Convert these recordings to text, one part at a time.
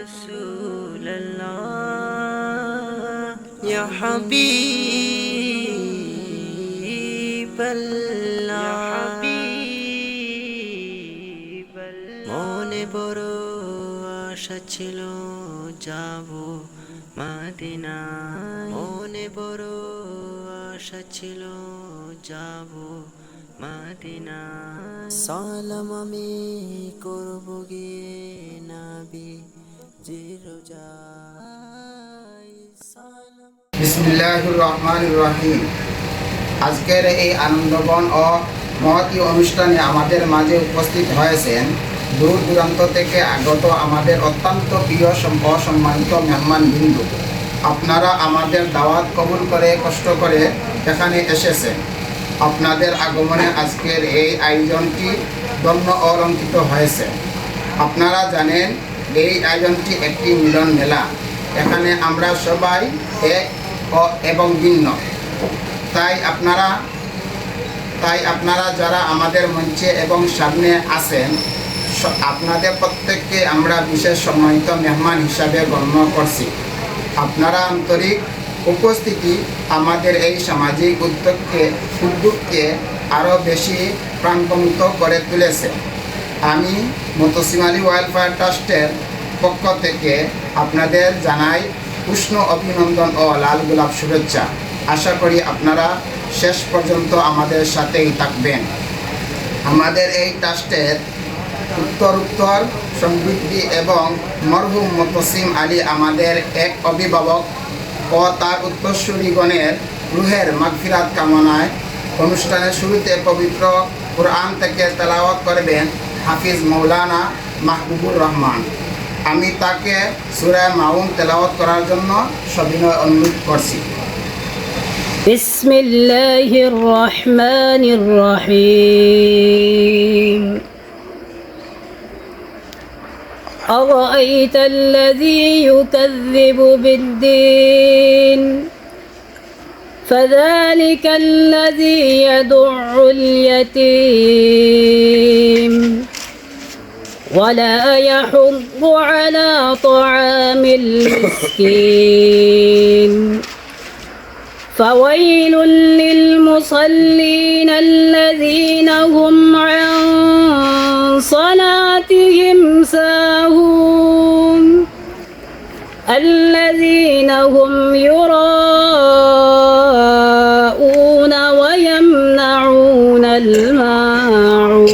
رسول الله يا حبيب الله মনে বড় আশা ছিল যাব মদিনায়, মনে বড় আশা ছিল যাব মদিনায়। সালাম আমি করব গিয়ে নবী জির রোজায় সালাম। বিসমিল্লাহির রহমানির রহিম। আজকের এই আনন্দবন ও মহতী অনুষ্ঠানে আমাদের মাঝে উপস্থিত হয়েছেন দূর দূরান্ত থেকে আগত আমাদের অত্যন্ত প্রিয় সম্মানিত মেহমান বিন্দু। আপনারা আমাদের দাওয়াত কবুল করে কষ্ট করে এখানে এসেছেন। আপনাদের আগমনে আজকের এই আয়োজনটি ধন্য ও অলঙ্কিত হয়েছে। আপনারা জানেন এই আয়োজনটি একটি মিলন মেলা। এখানে আমরা সবাই এক এবং ভিন্ন। তাই আপনারা যারা আমাদের মঞ্চে এবং সামনে আছেন, আপনাদের প্রত্যেককে আমরা বিশেষ সম্মানিত মেহমান হিসাবে গণ্য করছি। আপনারা আন্তরিক উপস্থিতি আমাদের এই সামাজিক উদ্যোগকে আরও বেশি প্রাণবন্ত করে তুলেছে। আমি মুতাসিম আলী ওয়েলফেয়ার ট্রাস্টের পক্ষ থেকে আপনাদের জানাই উষ্ণ অভিনন্দন ও লাল গোলাপ শুভেচ্ছা। আশা করি আপনারা শেষ পর্যন্ত আমাদের সাথেই থাকবেন। আমাদের এই ট্রাস্টের উত্তর সমৃদ্ধি এবং মরহুম মুতাসিম আলী আমাদের এক অভিভাবক ও তার উত্তরসূরিগণের রুহের মাগফিরাত কামনায় অনুষ্ঠানের শুরুতে পবিত্র কুরআন থেকে তেলাওয়াত করবেন হাফিজ মৌলানা মাহবুবুর রহমান। আমি তাকে সূরা মাউন তেলাওয়াত করার জন্য সবিনয় অনুরোধ করছি। বিসমিল্লাহির রহমানির রহিম। أرأيت الذي يكذب بالدين فذلك الذي يدع اليتيم ولا يحض على طعام المسكين فويل للمصلين الذين هم عن صلاتهم ساهون الذين هم يراءون ويمنعون الماعون।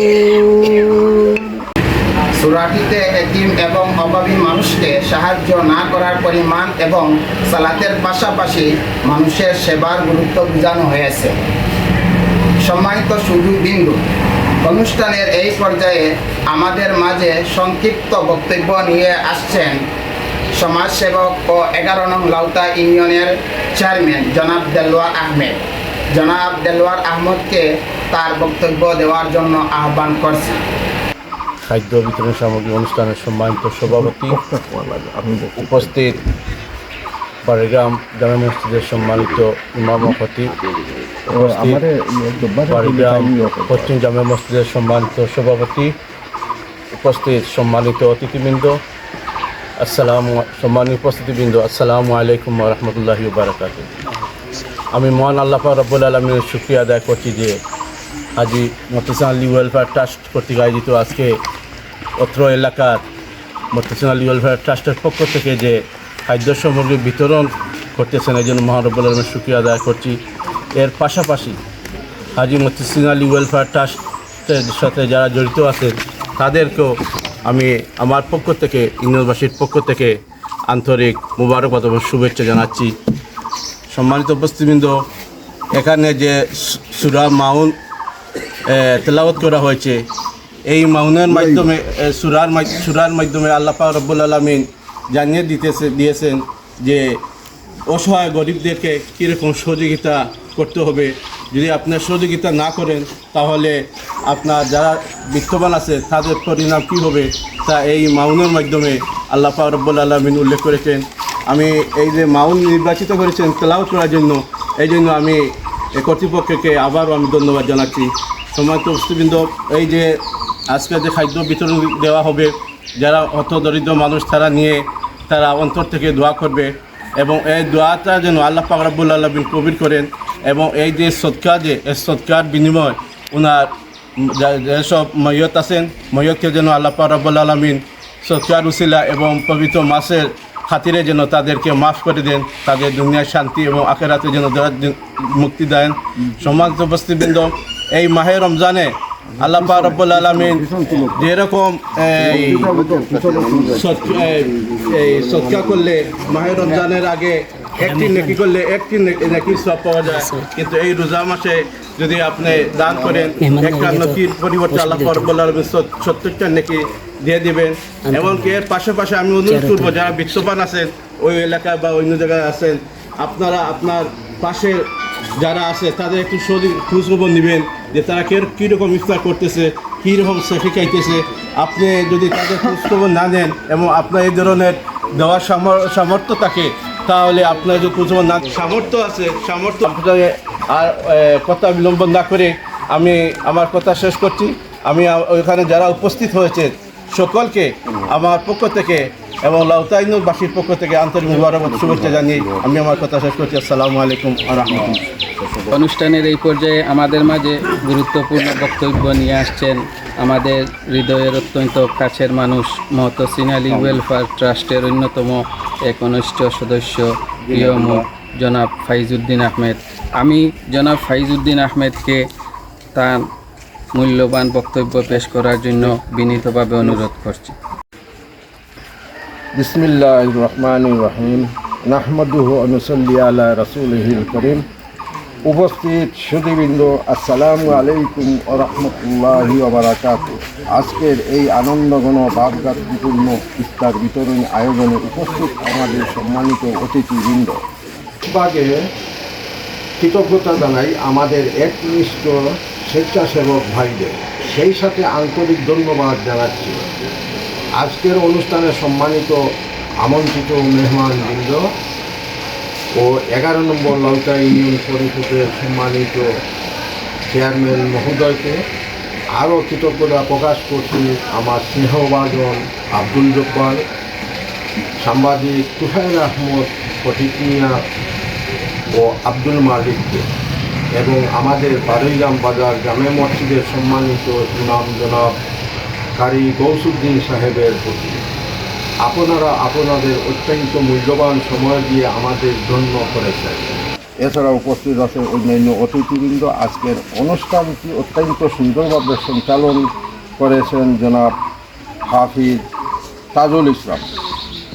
সূরাটিতে এতিম এবং অভাবী মানুষকে সাহায্য না করার পরিমাণ এবং সালাতের পাশাপাশি মানুষের সেবার গুরুত্ব বোঝানো হয়েছে। সম্মানিত সুধীবৃন্দ, অনুষ্ঠানের এই পর্যায়ে আমাদের মাঝে সংক্ষিপ্ত বক্তব্য নিয়ে আসছেন সমাজসেবক ও 11 নং লাউতা ইউনিয়নের চেয়ারম্যান জনাব দেলোয়ার আহমেদ। জনাব দেলোয়ার আহমদকে তার বক্তব্য দেওয়ার জন্য আহ্বান করছি। খাদ্য বিতরণ সামগ্রী অনুষ্ঠানের সম্মানিত সভাপতি, উপস্থিত বাড়িগ্রাম জামে মসজিদের সম্মানিত ইমাম ও খতিব, বাড়িগ্রাম পশ্চিম জামে মসজিদের সম্মানিত সভাপতি, উপস্থিত সম্মানিত অতিথিবৃন্দ, সম্মানিত উপস্থিতিবৃন্দ, আসসালামু আলাইকুম ওয়া রাহমাতুল্লাহি ওয়া বারাকাতুহু। আমি মহান আল্লাহ পাক রব্বুল আলামিনের শুকরিয়া আদায় করছি যে হাজী মুতাসিম আলী ওয়েলফেয়ার ট্রাস্ট কর্তৃক আয়োজিত আজকে অত্র এলাকার মুতাসিম আলী ওয়েলফেয়ার ট্রাস্টের পক্ষ থেকে যে খাদ্য সামগ্রী বিতরণ করতেছেন, এই জন্য মহান রব্বুল আলামিনের শুকরিয়া আদায় করছি। এর পাশাপাশি হাজী মুতাসিম আলী ওয়েলফেয়ার ট্রাস্টের সাথে যারা জড়িত আছেন তাদেরকেও আমি আমার পক্ষ থেকে, ইউনিয়নবাসীর পক্ষ থেকে আন্তরিক মুবারকবাদ এবং শুভেচ্ছা জানাচ্ছি। সম্মানিত উপস্থিতবৃন্দ, এখানে যে সূরা মাউন তেলাওয়াত করা হয়েছে, এই মাউনের মাধ্যমে সূরার মাধ্যমে আল্লাহ পাক রব্বুল আলামিন জানিয়ে দিয়েছেন যে অসহায় গরিবদেরকে কীরকম সহযোগিতা করতে হবে। যদি আপনার সহযোগিতা না করেন তাহলে আপনার যারা বিত্তবান আছে তাদের পরিণাম কী হবে, তা এই মাউনের মাধ্যমে আল্লাহ পাক রব্বুল আলামিন উল্লেখ করেছেন। আমি এই যে মাউন নির্বাচিত করেছেন তেলাওয়াত করার জন্য, এই জন্য আমি কর্তৃপক্ষকে আবারও আমি ধন্যবাদ জানাচ্ছি। সম্মানিত উপস্থিতবৃন্দ, এই যে আজকে যে খাদ্য বিতরণ দেওয়া হবে, যারা হতদরিদ্র মানুষ তারা নিয়ে তারা অন্তর থেকে দোয়া করবে এবং এই দোয়াটা যেন আল্লাহ পাক রব্বুল আলামিন কবুল করেন এবং এই যে সদকা যে এই সদকার বিনিময় ওনার যেসব ময়ত আছেন ময়তকে যেন আল্লাহ পাক রব্বুল আলামিন সদকার উসিলা এবং পবিত্র মাসের খাতিরে যেন তাদেরকে মাফ করে দেন, তাদের দুনিয়ার শান্তি এবং আখেরাতে যেন মুক্তি দেন। সম্মানিত উপস্থিতবৃন্দ, এই মাহে রমজানে আল্লাহ পাক রব্বুল আলামিন যেরকম এই সদকা করলে মাহে রমজানের আগে একটি নেকি করলে একটি নেকির সওয়াব পাওয়া যায়, কিন্তু এই রোজা মাসে যদি আপনি দান করেন একটা নেকির পরিবর্তে আল্লাহ পাক রব্বুল আলামিন 70টা নেকি দিয়ে দিবেন। এমনকি এর পাশে আমি অনুরোধ করবো যারা বিত্তবান আছেন ওই এলাকায় বা অন্য জায়গায় আছেন, আপনারা আপনার পাশে যারা আছে তাদের একটু খোঁজখবর নেবেন যে তারা কীরকম ইফতার করতেছে, কীরকম সেফি খাইতেছে। আপনি যদি তাদের খোঁজখবর না নেন এবং আপনার এই ধরনের দেওয়ার সামর্থ্য থাকে তাহলে আপনার যদি খোঁজখবর না সামর্থ্য আর কথা বিলম্বন না করে আমি আমার কথা শেষ করছি। আমি ওইখানে যারা উপস্থিত হয়েছে সকলকে আমার পক্ষ থেকে এবং লাউতাইনুরবাসীর পক্ষ থেকে আন্তরিক মুবারকবাদ শুভেচ্ছা জানিয়ে আমি আমার কথা শেষ করছি। আসসালামু আলাইকুম ওয়া রাহমাতুল্লাহ। অনুষ্ঠানের এই পর্যায়ে আমাদের মাঝে গুরুত্বপূর্ণ বক্তব্য নিয়ে আসছেন আমাদের হৃদয়ের অত্যন্ত কাছের মানুষ মহতসিন আলী ওয়েলফেয়ার ট্রাস্টের অন্যতম এক কনিষ্ঠ সদস্য প্রিয় মুখ জনাব ফাইজউদ্দিন আহমেদ। আমি জনাব ফাইজউদ্দিন আহমেদকে তার মূল্যবান বক্তব্য পেশ করার জন্য বিনীতভাবে অনুরোধ করছি। বিসমিল্লাহির রহমানির রহিম, নাহমাদুহু ওয়া নুসাল্লি আলা রাসূলিহিল কারীম। উপস্থিত সুধীবৃন্দ, আসসালামু আলাইকুম ওয়া রাহমাতুল্লাহি ওয়া বারাকাতুহু। আজকের এই আনন্দঘন ভাবগাত্রীপূর্ণ ইফতার বিতরণ আয়োজনে উপস্থিত আমাদের সম্মানিত অতিথিবৃন্দ, বাগে কৃতজ্ঞতা জানাই আমাদের একনিষ্ঠ স্বেচ্ছাসেবক ভাইদের, সেই সাথে আন্তরিক ধন্যবাদ জানাচ্ছি আজকের অনুষ্ঠানে সম্মানিত আমন্ত্রিত মেহমানবৃন্দ ও 11 নম্বর লাউতা ইউনিয়ন পরিষদের সম্মানিত চেয়ারম্যান মহোদয়কে। আরও কৃতজ্ঞতা প্রকাশ করছি আমার স্নেহভাজন আব্দুল জব্বার, সাংবাদিক তুফাইল আহমদ ফটিক মিয়া ও আব্দুল মালিককে এবং আমাদের বারৈগ্রাম বাজার জামে মসজিদের সম্মানিত ইমাম জনাব কারি গৌসুদ্দিন সাহেবের প্রতি। আপনারা আপনাদের অত্যন্ত মূল্যবান সময় দিয়ে আমাদের ধন্য করেছেন। এছাড়া উপস্থিত আছেন অন্যান্য অতিথিবৃন্দ। আজকের অনুষ্ঠানটি অত্যন্ত সুন্দরভাবে সঞ্চালন করেছেন জনাব হাফিজ তাজুল ইসলাম।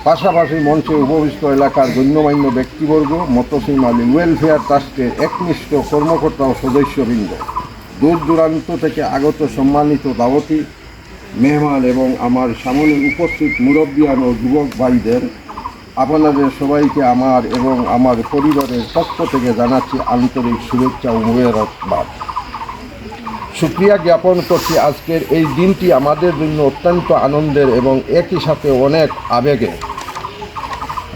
পাশাপাশি মঞ্চে উপবিষ্ট এলাকার গণ্যমান্য ব্যক্তিবর্গ, মহতসিন আলী ওয়েলফেয়ার ট্রাস্টের একনিষ্ঠ কর্মকর্তা ও সদস্যবৃন্দ, দূর দূরান্ত থেকে আগত সম্মানিত দাওয়াতি মেহমান এবং আমার সামনে উপস্থিত মুরব্বিয়ান ও যুবক ভাইদের, আপনাদের সবাইকে আমার এবং আমার পরিবারের পক্ষ থেকে জানাচ্ছি আন্তরিক শুভেচ্ছা ও মোবারকবাদ। শুকরিয়া জ্ঞাপন করছি আজকের এই দিনটি আমাদের জন্য অত্যন্ত আনন্দের এবং একই সাথে অনেক আবেগের।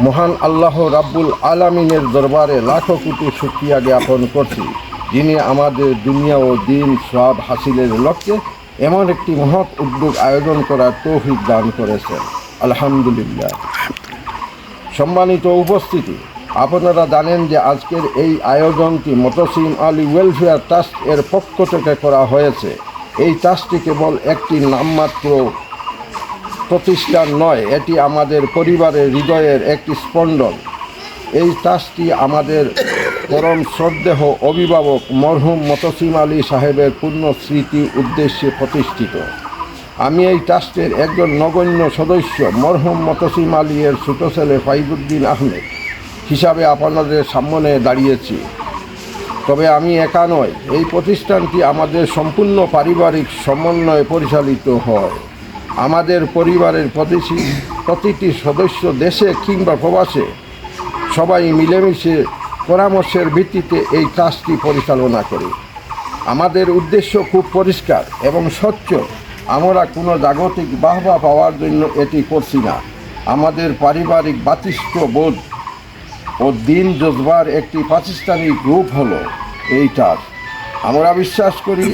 মহান আল্লাহ রাব্বুল আলামিনের দরবারে লাখো কোটি শুকরিয়া জ্ঞাপন করছি, যিনি আমাদের দুনিয়া ও দিন সওয়াব হাসিলের লক্ষ্যে এমন একটি মহৎ উদ্যোগ আয়োজন করার তৌফিক দান করেছেন। আলহামদুলিল্লাহ। সম্মানিত উপস্থিতি, আপনারা জানেন যে আজকের এই আয়োজনটি মহতসিন আলী ওয়েলফেয়ার ট্রাস্ট এর পক্ষ থেকে করা হয়েছে। এই ট্রাস্টটি কেবল একটি নামমাত্র প্রতিষ্ঠান নয়, এটি আমাদের পরিবারের হৃদয়ের একটি স্পন্দন। এই ট্রাস্টটি আমাদের পরম শ্রদ্ধেয় অভিভাবক মরহুম মহতসিন আলী সাহেবের পূর্ণ স্মৃতি উদ্দেশ্যে প্রতিষ্ঠিত। আমি এই ট্রাস্টের একজন নগণ্য সদস্য মরহুম মহতসিন আলী এর ছোট ছেলে ফাইজউদ্দিন আহমেদ হিসাবে আপনাদের সামনে দাঁড়িয়েছি। তবে আমি একা নয়, এই প্রতিষ্ঠানটি আমাদের সম্পূর্ণ পারিবারিক সমন্বয়ে পরিচালিত হয়। আমাদের পরিবারের প্রতিটি সদস্য দেশে কিংবা প্রবাসে সবাই মিলেমিশে পরামর্শের ভিত্তিতে এই ট্রাস্টটি পরিচালনা করি। আমাদের উদ্দেশ্য খুব পরিষ্কার এবং স্বচ্ছ। আমরা কোনো জাগতিক বাহবা পাওয়ার জন্য এটি করছি না। আমাদের পারিবারিক বাতিষ্ঠবোধ ও দিন জজবার একটি প্রাতিষ্ঠানিক রূপ হলো এই ট্রাস্ট। আমরা বিশ্বাস করি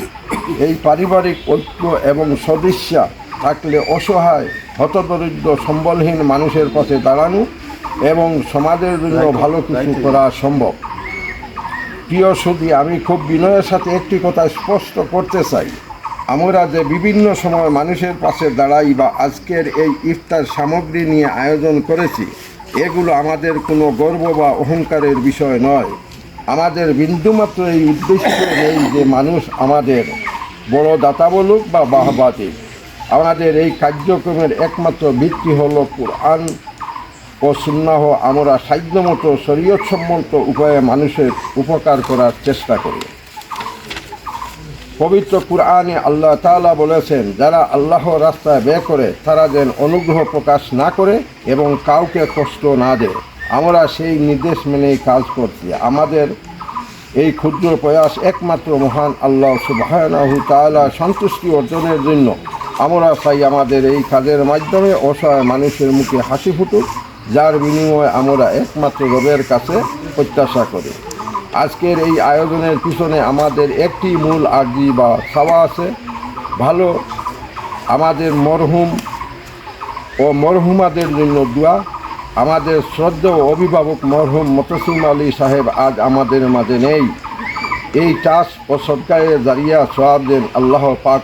এই পারিবারিক ঐক্য এবং সদিচ্ছা থাকলে অসহায় হতদরিদ্র সম্বলহীন মানুষের পাশে দাঁড়ানো এবং সমাজের জন্য ভালো কিছু করা সম্ভব। প্রিয় সুধী, আমি খুব বিনয়ের সাথে একটি কথা স্পষ্ট করতে চাই। আমরা যে বিভিন্ন সময় মানুষের পাশে দাঁড়াই বা আজকের এই ইফতার সামগ্রী নিয়ে আয়োজন করেছি, এগুলো আমাদের কোনো গর্ব বা অহংকারের বিষয় নয়। আমাদের বিন্দুমাত্র এই উদ্দেশ্য নেই যে মানুষ আমাদের বড় দাতা বলুক বা বাহবা দিক। আমাদের এই কার্যক্রমের একমাত্র ভিত্তি হল কুরআন ও সুন্নাহ। আমরা সাধ্যমতো শরীয়তসম্মত উপায়ে মানুষের উপকার করার চেষ্টা করি। পবিত্র কুরআনে আল্লাহ তাআলা বলেছেন, যারা আল্লাহর রাস্তায় ব্যয় করে তারা যেন অনুগ্রহ প্রকাশ না করে এবং কাউকে কষ্ট না দেয়। আমরা সেই নির্দেশ মেনেই কাজ করছি। আমাদের এই ক্ষুদ্র প্রয়াস একমাত্র মহান আল্লাহ সুবহানাহু তাআলা সন্তুষ্টি অর্জনের জন্য। আমরা চাই আমাদের এই কাজের মাধ্যমে অসহায় মানুষের মুখে হাসি ফুটুক, যার বিনিময়ে আমরা একমাত্র রবের কাছে প্রত্যাশা করি। আজকের এই আয়োজনের পিছনে আমাদের একটি মূল আর্জি বা চাওয়া আছে, ভালো আমাদের মরহুম ও মরহুমাদের জন্য দোয়া। আমাদের শ্রদ্ধেয় অভিভাবক মরহুম মতসিম আলী সাহেব আজ আমাদের মাঝে নেই। এই ট্রাস্ট ও সদকায়ে জারিয়া সওয়াব দেন আল্লাহ পাক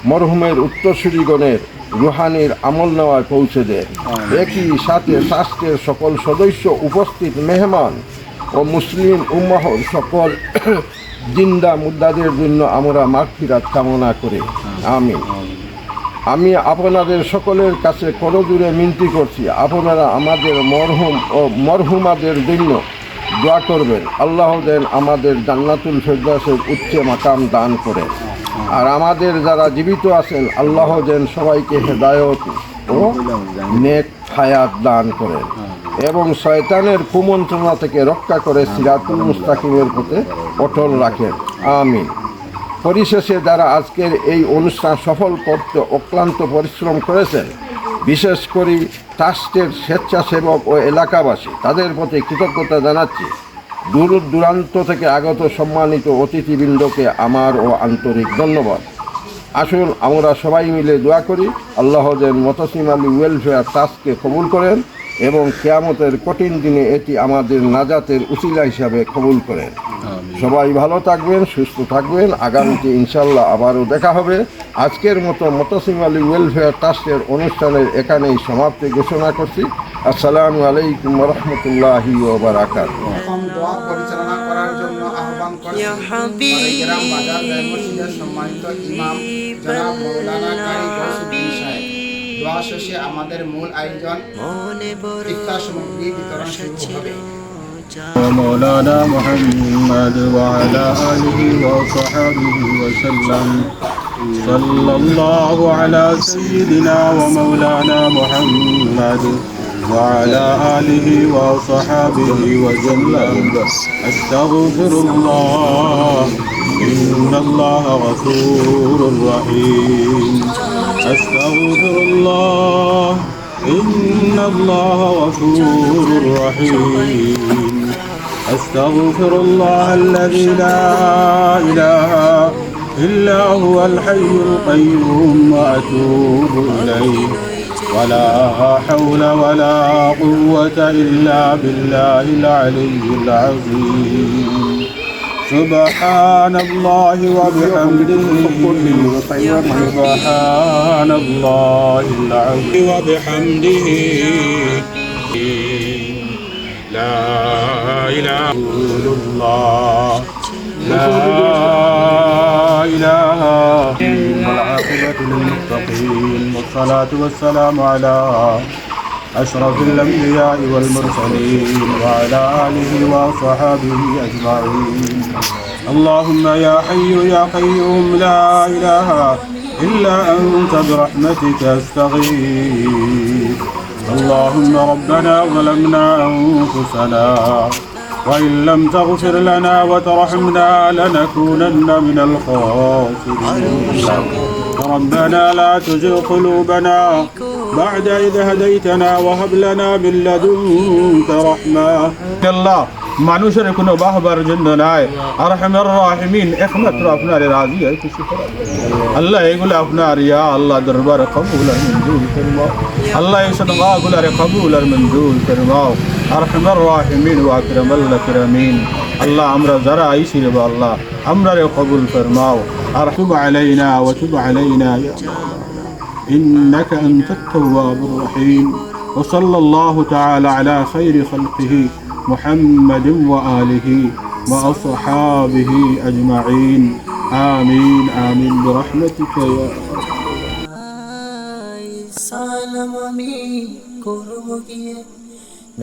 মরহুমের উত্তরসূরিগণের রুহানির আমল নেওয়ায় পৌঁছে দেন। একই সাথে ট্রাস্টের সকল সদস্য, উপস্থিত মেহমান ও মুসলিম উম্মাহর সকল জিন্দা মুদ্দাদের জন্য আমরা মাগফিরাত কামনা করি। আমিন। আমি আপনাদের সকলের কাছে করজোড়ে মিনতি করছি, আপনারা আমাদের মরহুম ও মরহুমাদের জন্য দোয়া করবেন। আল্লাহ যেন আমাদের জান্নাতুল ফেরদাউসের উচ্চ মাকাম দান করেন। আর আমাদের যারা জীবিত আছেন, আল্লাহ যেন সবাইকে হেদায়েত ও নেক হায়াত দান করেন এবং শয়তানের কুমন্ত্রণা থেকে রক্ষা করে সিরাতুল মুস্তাকিমের পথে অটল রাখেন। আমিন। পরিশেষে যারা আজকের এই অনুষ্ঠান সফল করতে অক্লান্ত পরিশ্রম করেছেন, বিশেষ করে ট্রাস্টের স্বেচ্ছাসেবক ও এলাকাবাসী, তাদের প্রতি কৃতজ্ঞতা জানাচ্ছি। দূর দূরান্ত থেকে আগত সম্মানিত অতিথিবৃন্দকে আমার ও আন্তরিক ধন্যবাদ। আসুন আমরা সবাই মিলে দোয়া করি, আল্লাহ যেন মতসিম আলী ওয়েলফেয়ার ট্রাস্টকে কবুল করেন এবং কিয়ামতের কঠিন দিনে এটি আমাদের নাজাতের উসিলা হিসাবে কবুল করেন। সবাই ভালো থাকবেন, সুস্থ থাকবেন। আগামীতে ইনশাল্লাহ আবারও দেখা হবে। আজকের মতো মতসিম আলী ওয়েলফেয়ার ট্রাস্টের অনুষ্ঠানের এখানেই সমাপ্তি ঘোষণা করছি। আসসালামু আলাইকুম ওয়া রাহমাতুল্লাহি ওয়া বারাকাতুহু। এখন দোয়া পরিচালনা করার জন্য আহ্বান করছি গ্রাম বাজার মসজিদের সম্মানিত ইমাম জনাব মাওলানা কারি গৌসুদ্দিন সাহেব। দোয়া শেষে আমাদের মূল আয়োজন ইফতার সামগ্রী বিতরণ শুরু হবে। ومولانا محمد وعلى آله وصحبه وسلم. صلى الله على سيدنا ومولانا محمد وعلى آله وصحبه وسلم. أستغفر الله إن الله غفور رحيم. أستغفر الله إن الله غفور رحيم. أستغفر الله الذي لا إله إلا هو الحي القيوم وأتوب إليه. ولا حول ولا قوة إلا بالله العلي العظيم. سبحان الله وبحمده. سبحان الله العظيم وبحمده. لا إله إلا الله. لا إله والعاقبة للمتقين. والصلاة والسلام على أشرف الأنبياء والمرسلين وعلى آله وصحبه أجمعين. اللهم يا حي يا قيوم لا إله إلا أنت برحمتك أستغيث. اللهم ربنا ظلمنا أنفسنا وإن لم تغفر لنا وترحمنا لنكونن من الخاسرين. ربنا لا تزغ قلوبنا بعد إذ هديتنا وهب لنا من لدنك رحمة. মানুষের কোনো বাহবার জন্য নয়। আরহামার রাহিমিন একমাত্র আপনার রাজি আর খুশি করার আল্লাহ এগুলো আপনার ইয়া আল্লাহ দরবার কবুল আর মঞ্জুর ফরমাও। আল্লাহ এই সাদকাগুলো কবুল আর মঞ্জুর ফরমাও। আরহামার রাহিমিন ওয়া আকরামাল আকরামিন আল্লাহ আমরা যারা আইছি রে আল্লাহ আমরারে কবুল ফরমাও। আর তুব আলাইনা ওয়া তুব আলাইনা ইয়া إنك أنت التواب الرحيم. وصلى الله تعالى على خير خلقه محمد وآله وأصحابه أجمعين. آمين آمين برحمتك يا সালাম আমি করব গিয়ে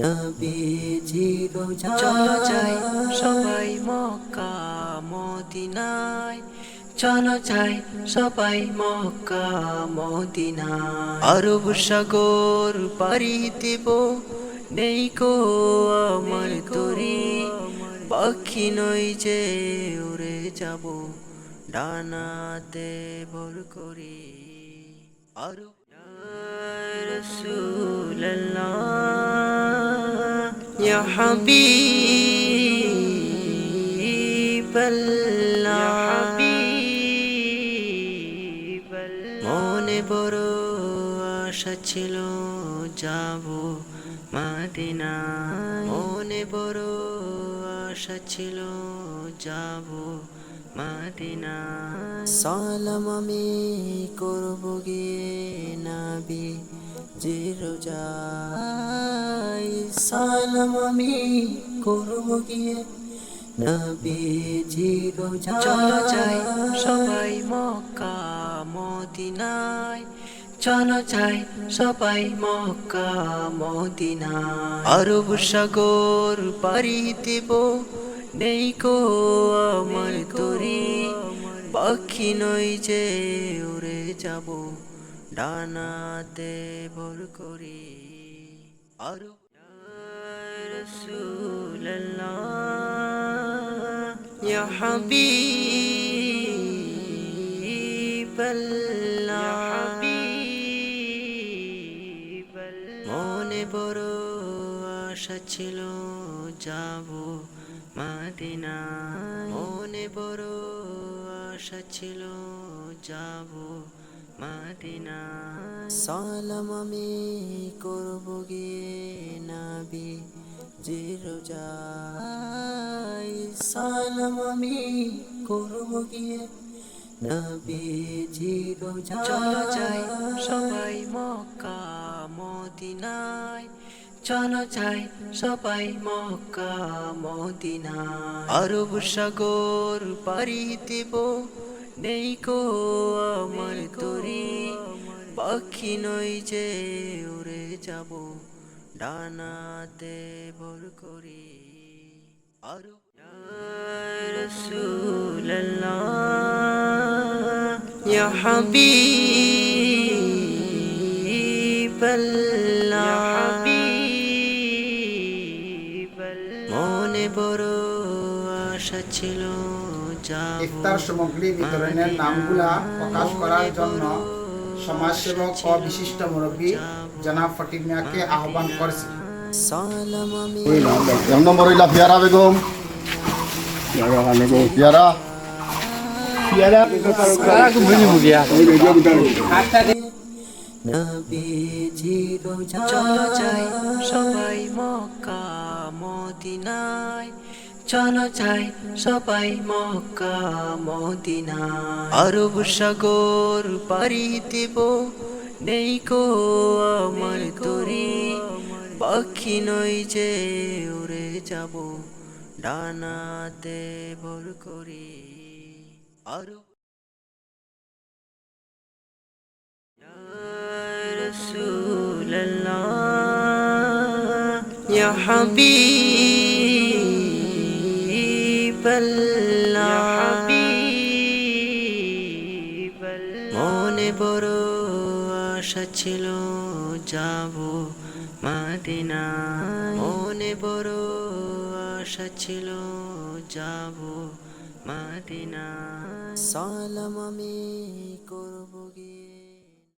নবীজির রোজা চলো যাই সবাই মক্কা মদিনায় চলো যাই সবাই মক্কা মদিনায় আরব সাগর পাড়ি দেব নেই কো আমার তরি পাখি নই যে উড়ে যাব ডানাতে ভর করি আরব রাসূলুল্লাহ ইয়া হাবিবাল্লাহ মনে বড় আশা ছিল যাব মদিনা মনে বড় আশা ছিল যাব মদিনা সালাম আমি করব গিয়ে নবী জি রোজায় সালাম আমি করব গিয়ে নবী জি রোজা চলো যাই সবাই মক্কা মদিনায় চলো যাই সবাই মক্কা মদিনায় আরব সাগর পাড়ি দেব নেই কো আমার তরি পাখি নই যে উড়ে যাব ডানাতে ভর করি আরব রাসূলুল্লাহ ইয়া হাবিবাল্লাহ মনে বড় আশা ছিল যাব মদিনা মনে বড় আশা ছিল যাব মদিনা সালাম আমি করব গিয়ে নবী জি রোজায় সালাম আমি করব গিয়ে নবী জি রোজা চলো যাই সবাই মক্কা মদিনায় চলো যাই সবাই মক্কা মদিনায় আরব সাগর পাড়ি দেব নেই কো আমার তরি পাখি নই যে উড়ে যাব ডানাতে ভর করি আরব রাসূলুল্লাহ ইয়া হাবিবাল্লাহ মনে বড় আশা ছিল যাব ইফতার সামগ্রী বিতরণের নামগুলা প্রকাশ করার জন্য সমাজসেবক ও বিশিষ্ট মুরব্বী জনাব ফটিক মিয়াকে আহ্বান করছি। সালাম আমি এক নম্বর হইলা পিয়ারা বেগম পিয়ারা নবীজি রোজা চলো যাই সবাই মক্কা মদিনায় চলো যাই সবাই মক্কা মদিনায় আরব সাগর পাড়ি দেব নেই কো আমার তরি পাখি নই যে উড়ে যাব ডানাতে ভর করি আরব রাসূলুল্লাহ ইয়া হাবিবাল্লাহ মনে বড় আশা ছিল যাব মদিনা মনে বড় আশা ছিল যাব মদিনা সালাম আমি করব গিয়ে